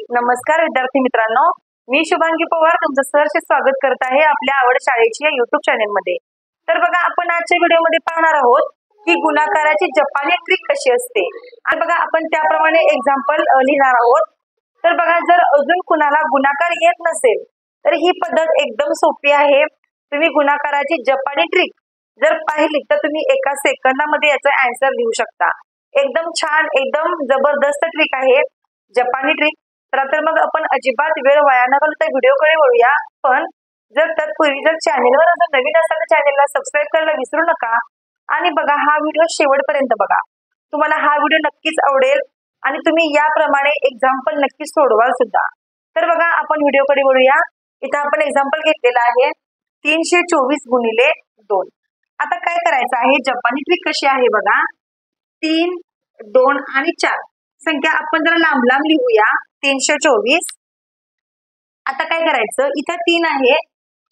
नमस्कार विद्यार्थी मित्रांनो, मी शुभांगी पवार तुमचं सहर्ष स्वागत करत आहे आपल्या आवड शाळेची या युट्यूब चॅनल मध्ये। तर बघा, आपण आजच्या व्हिडिओमध्ये पाहणार आहोत की गुणाकाराची जपानी ट्रिक कशी असते आणि बघा आपण त्याप्रमाणे एक्झाम्पल लिहिणार आहोत। तर बघा, जर अजून कुणाला गुणाकार येत नसेल तर ही पद्धत एकदम सोपी आहे। तुम्ही गुणाकाराची जपानी ट्रिक जर पाहिली तर तुम्ही एका सेकंदामध्ये याचा आन्सर लिहू शकता। एकदम छान, एकदम जबरदस्त ट्रिक आहे जपानी ट्रिक। तर मग आपण अजिबात वेळ वाया न घालवता व्हिडिओकडे वळूया। पण जर तत्पूर्वी जर चॅनेलवर अजून नवीन असाल तर चॅनेलला सबस्क्राईब करायला विसरू नका आणि बघा हा व्हिडिओ शेवटपर्यंत बघा। तुम्हाला हा व्हिडिओ नक्कीच आवडेल आणि तुम्ही याप्रमाणे एक्झाम्पल नक्कीच सोडवाल सुद्धा। तर बघा, आपण व्हिडिओकडे वळूया। इथं आपण एक्झाम्पल घेतलेला आहे 324 गुणिले 2। आता काय करायचं आहे, जपानी ट्रिक कशी आहे बघा। 3, 2 आणि 4 संख्या आपण जरा लांब लांब लिहूया। 324। आता काय करायचं, इथं 3 आहे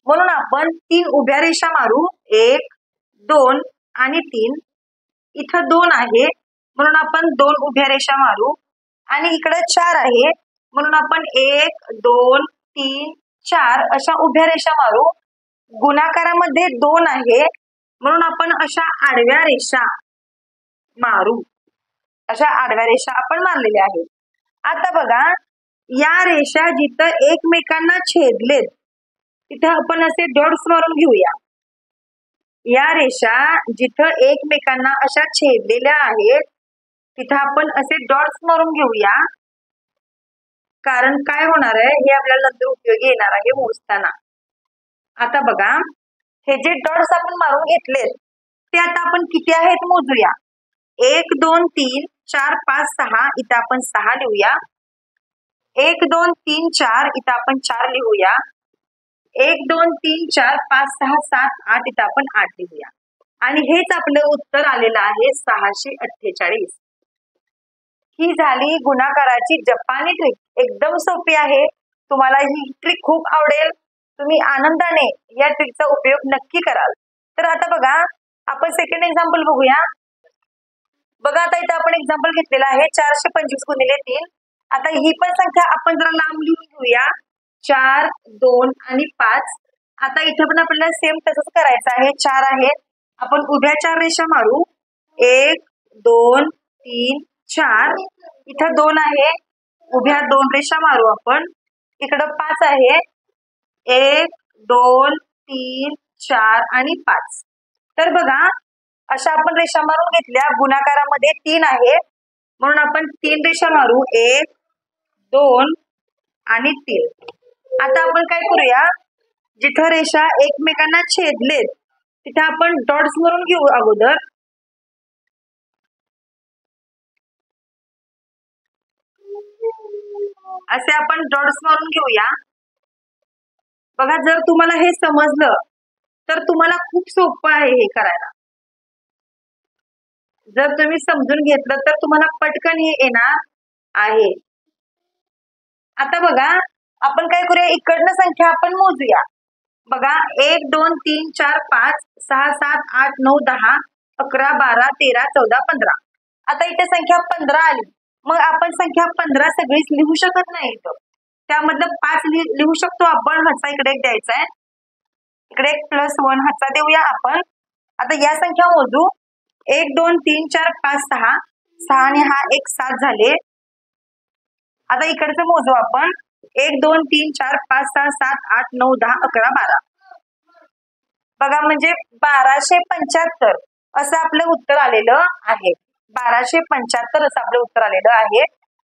म्हणून आपण 3 उभ्या रेषा मारू। 1, 2 आणि 3। इथं 2 आहे म्हणून आपण 2 उभ्या रेषा मारू आणि इकडे 4 आहे म्हणून आपण 1, 2, 3, 4 अशा उभ्या रेषा मारू। गुणाकारामध्ये 2 आहे म्हणून आपण अशा आडव्या रेषा मारू। अशा आडव्या रेषा आपण मारलेल्या आहेत। आता बघा, या रेषा जिथं एकमेकांना छेदलेत तिथे आपण असे डॉट्स मारून घेऊया। या रेषा जिथं एकमेकांना अशा छेदलेल्या आहेत तिथं आपण असे डॉट्स मारून घेऊया, कारण काय होणार आहे हे आपल्याला नंतर उपयोगी येणार आहे मोजताना। आता बघा, हे जे डॉट्स आपण मारून घेतलेत ते आता आपण किती आहेत मोजूया। 1, 2, 3, 4, 5, 6 इथं आपण 6 लिहूया। 1, 2, 3, 4 इथं आपण 4 लिहूया। 1, 2, 3, 4, 5, 6, 7, 8 इथं आपण 8 लिहूया आणि हेच आपलं उत्तर आलेलं आहे 648। ही झाली गुणाकाराची जपानी ट्रिक। एकदम सोपी आहे, तुम्हाला ही ट्रिक खूप आवडेल। तुम्ही आनंदाने या ट्रिकचा उपयोग नक्की कराल। तर आता बघा, आपण सेकंड एक्झाम्पल बघूया। बघा, आता इथं आपण एक्झाम्पल घेतलेला आहे 425 गुणिले 3। आता ही पण संख्या आपण जरा लांब लिहून घेऊया। 4, 2 आणि 5। आता इथं पण आपल्याला सेम तसंच करायचं आहे। 4 आहे, आपण उभ्या 4 रेषा मारू। 1, 2, 3, 4 इथं 2 आहे, उभ्या 2 रेषा मारू आपण। इकडं 5 आहे, 1, 2, 3, 4 आणि 5। तर बघा, अशा आपण रेषा मारून घेतल्या। गुणाकारामध्ये 3 आहे म्हणून आपण 3 रेषा मारू। 1, 2 आणि 3। आता आपण काय करूया, जिथं रेषा एकमेकांना छेदलेत तिथे आपण डॉट्स मारून घेऊ अगोदर। असे आपण डॉट्स मारून घेऊया। बघा, जर तुम्हाला हे समजलं तर तुम्हाला खूप सोपं आहे हे करायला। जर तुम्ही समजून घेतलं तर तुम्हाला पटकन हे येणार आहे। आता बघा, आपण काय करूया, इकडनं संख्या आपण मोजूया। बघा, 1, 2, 3, 4, 5, 6, 7, 8, 9, 10, 11, 12, 13, 14, 15। आता इथे संख्या 15 आली, मग आपण संख्या 15 सगळीच लिहू शकत नाही। इथं त्यामधलं 5 लिहू शकतो आपण। ह्याचा इकडे एक द्यायचा आहे, इकडे एक +1 ह्याचा देऊया आपण। आता या संख्या मोजू। 1, 2, 3, 4, 5, 6, 6 आणि हा एक 7 झाले। आता इकडचं मोजू आपण। 1, 2, 3, 4, 5, 6, 7, 8, 9, 10, 11, 12। बघा, म्हणजे 1275 असं आपलं उत्तर आलेलं आहे। 1275 असं आपलं उत्तर आलेलं आहे।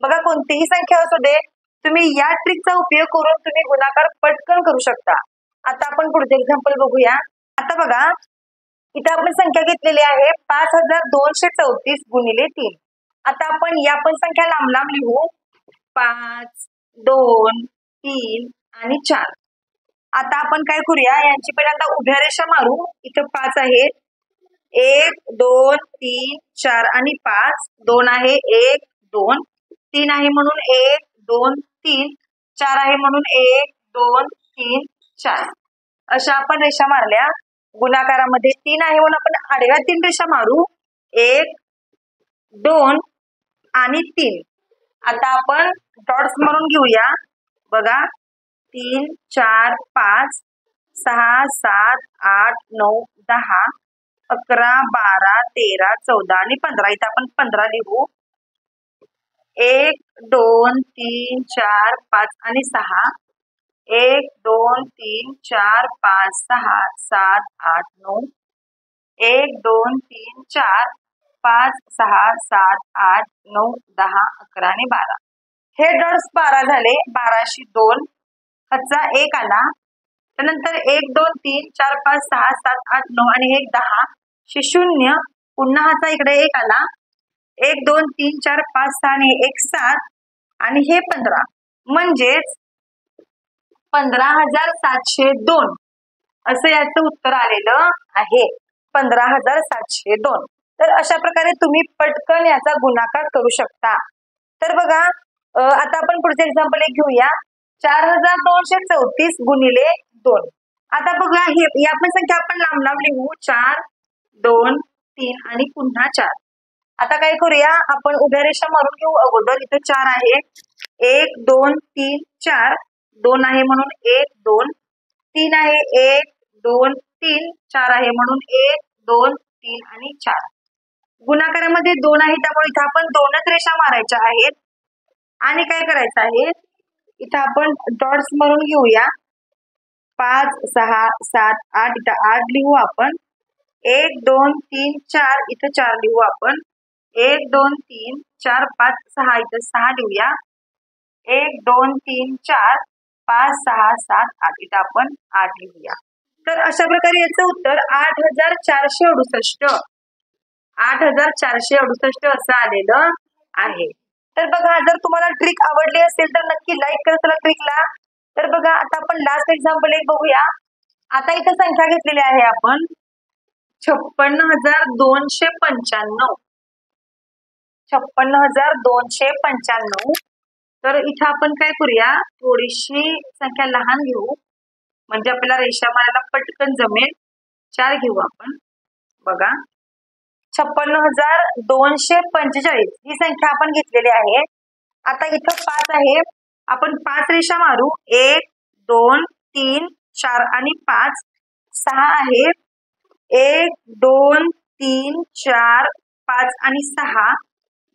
बघा, कोणतीही संख्या असू दे, तुम्ही या ट्रिकचा उपयोग करून तुम्ही गुणाकार पटकन करू शकता। आता आपण पुढचे एक्झाम्पल बघूया। आता बघा, इथं आपण संख्या घेतलेली आहे 5234 गुणिले 3। आता आपण या पण संख्या लांब लांब लिहू। 5, 2, 3 आणि 4। आता आपण काय करूया, यांची पहिल्यांदा उभ्या रेषा मारू। इथं 5 आहे, 1, 2, 3, 4 आणि 5। 2 आहे, 1, 2, 3 आहे म्हणून 1, 2, 3, 4 आहे म्हणून 1, 2, 3, 4 अशा आपण रेषा मारल्या। गुणाकारामध्ये 3 आहे म्हणून आपण आडव्या 3 रेषा मारू। 1, 2 आणि 3। आता आपण डॉट्स म्हणून घेऊया. बघा 3 4 5 6 7 8 9 10 11 12 13 14 आणि 15. इथं आपण 15 लिहू. 1 2 3 4 5 आणि 6. 1 2 3 4 5 6 7 8 9. 1 2 3 4 5 6 7 8 9 10 11 आणि 12. हे डॉट्स 12 झाले. 12शी 2 ह्याचा 1 आला. त्यानंतर 1 2 3 4 5 6 7 8 9 आणि 1 10 शी 0. पुन्हा ह्याचा इकडे 1 आला. 1 2 3 4 5 6 आणि 1 7 आणि हे 15. म्हणजेच 15,702 असं याचं उत्तर आलेलं आहे. 15,702. तर अशा प्रकारे तुम्ही पटकन याचा गुणाकार करू शकता. तर बघा आता आपण पुढचे एक्झाम्पल एक घेऊया. 4,234 गुणिले 2. आता बघा ही आपण संख्या आपण लांब लांब लिहू. 4 2 3 आणि पुन्हा 4. आता काय करूया, आपण उभ्या रेषा मारून घेऊ अगोदर. इथे 4 आहे. 1 2 3 4. 2 आहे म्हणून 1 2. 3 आहे. 1 2 3. 4 आहे म्हणून 1 2 3 आणि 4. गुणाकारामध्ये 2 आहे त्यामुळे इथं आपण 2च रेषा मारायच्या आहेत. आणि काय करायचं आहे, इथं आपण डॉट्स म्हणून घेऊया. 5 6 7 8. इथं 8 लिहू आपण. 1 2 3 4. इथं 4 लिहू आपण. 1 2 3 4 5 6. इथं 6 लिहूया. 1 2 3 4 5 6 7 8. इथं आपण 8 लिहूया. तर अशा प्रकारे याचं उत्तर 8,468. 8,468 असं आलेलं आहे. तर बघा जर तुम्हाला ट्रिक आवडली असेल तर नक्की लाईक करा त्याला ट्रिकला. तर बघा आता आपण लास्ट एक्झाम्पल एक बघूया. आता इथं संख्या घेतलेली आहे आपण 56,295. 56,295. तर इथं आपण काय करूया, थोडीशी संख्या लहान घेऊ म्हणजे आपल्याला रेषा मारायला पटकन जमेल. 4 घेऊ आपण. बघा 56,245 ही संख्या आपण घेतलेली आहे. आता इथं 5 आहे. आपण 5 रेषा मारू. 1 2 3 4 आणि 5. 6 आहे. 1 2 3 4 5 आणि 6.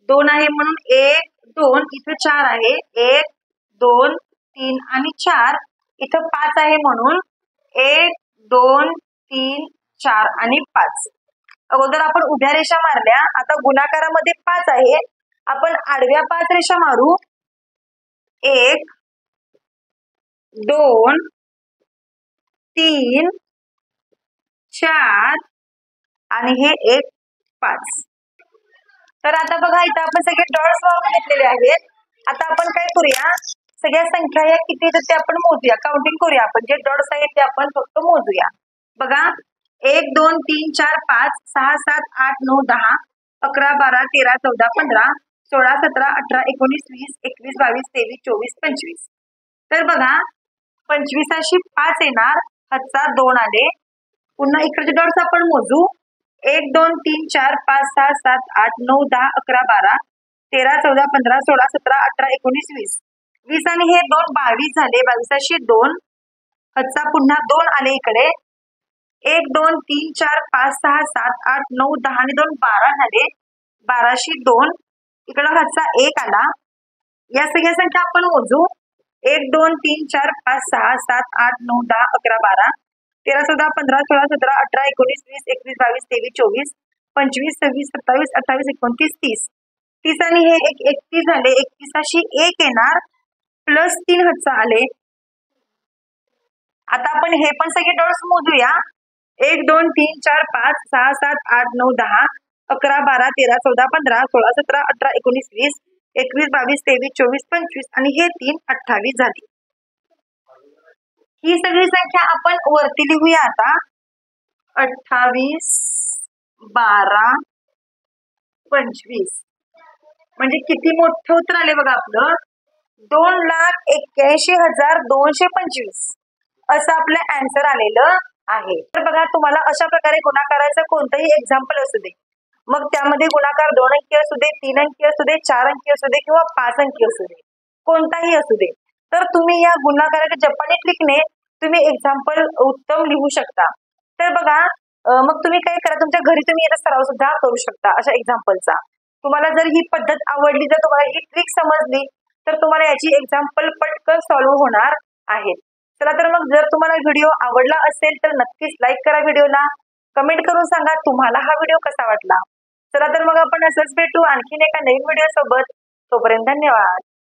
2 आहे म्हणून 1 2. इथं 4 आहे. 1 2 3 आणि 4. इथं 5 आहे म्हणून 1 2 3 4 आणि 5. अगोदर आपण उभ्या रेषा मारल्या. आता गुणाकारामध्ये 5 आहे. आपण आडव्या 5 रेषा मारू. 1 2 3 4 आणि हे 1 5. तर आता बघा इथं आपण सगळे डॉट्स लावून घेतलेले आहेत. आता आपण काय करूया, सगळ्या संख्या या किती आहेत ते आपण मोजूया. काउंटिंग करूया. आपण जे डॉट्स आहेत ते आपण फक्त मोजूया. बघा 1 2 3 4 5 6 7 8 9 10 11 12 13 14 15 16 17 18 19 20 21 22 23 24 25. तर बघा 25शी 5 येणार. ह्याचा 2 आले. पुन्हा इकडचे डॉट्स आपण मोजू. 1 2 3 4 5 6 7 8 9 10 11 12 13 14 15 16 17 18 19 20. 20 आणि हे 2 22 झाले. 22शी 2. ह्याचा पुन्हा 2 आले इकडे. 1 2 3 4 5 6 7 8 9 10 आणि 2 12 झाले. 12शी 2. इकडं ह्याचा 1 आला. या सगळ्या संख्या आपण मोजू. 1 2 3 4 5 6 7 8 9 10 11 12 13 14 15 16 17 18 19 20 21 22 23 24 25 26 27 28 29 30. 30 आणि हे 31 झाले. 31शी 1 येणार. प्लस 3 ह्याचा आले. आता आपण हे पण सगळे डॉट्स मोजूया. 1 2 3 4 5 6 7 8 9 10 11 12 13 14 15 16 17 18 19 20 21 22 23 24 25 आणि हे 3 28 झाली. ही सगळी संख्या आपण वरती लिहूया. आता 28 12 25 म्हणजे किती मोठं उत्तर आले बघा आपलं. 2,81,225 असं आपलं आन्सर आलेलं आहे. तर बघा तुम्हाला अशा प्रकारे गुणाकाराचं कोणतंही एक्झाम्पल असू दे, मग त्यामध्ये गुणाकार 2 अंकी असू दे, 3 अंकी असू दे, 4 अंकी असू दे किंवा 5 अंकी असू दे, कोणताही असू दे, तर तुम्ही या गुणाकाराच्या जपानी ट्रिकने तुम्ही एक्झाम्पल उत्तम लिहू शकता. तर बघा मग तुम्ही काय करा, तुमच्या घरी तुम्ही याचा सराव सुद्धा करू शकता अशा एक्झाम्पलचा. तुम्हाला जर ही पद्धत आवडली, जर तुम्हाला ही ट्रिक समजली, तर तुम्हाला याची एक्झाम्पल पटकन सॉल्व्ह होणार आहेत. चला तर मग जर तुम्हाला व्हिडिओ आवडला असेल तर नक्कीच लाईक करा व्हिडिओला, कमेंट करून सांगा तुम्हाला हा व्हिडिओ कसा वाटला. चला तर मग आपण असंच भेटू आणखीन एका नवीन व्हिडिओ सोबत. तोपर्यंत धन्यवाद.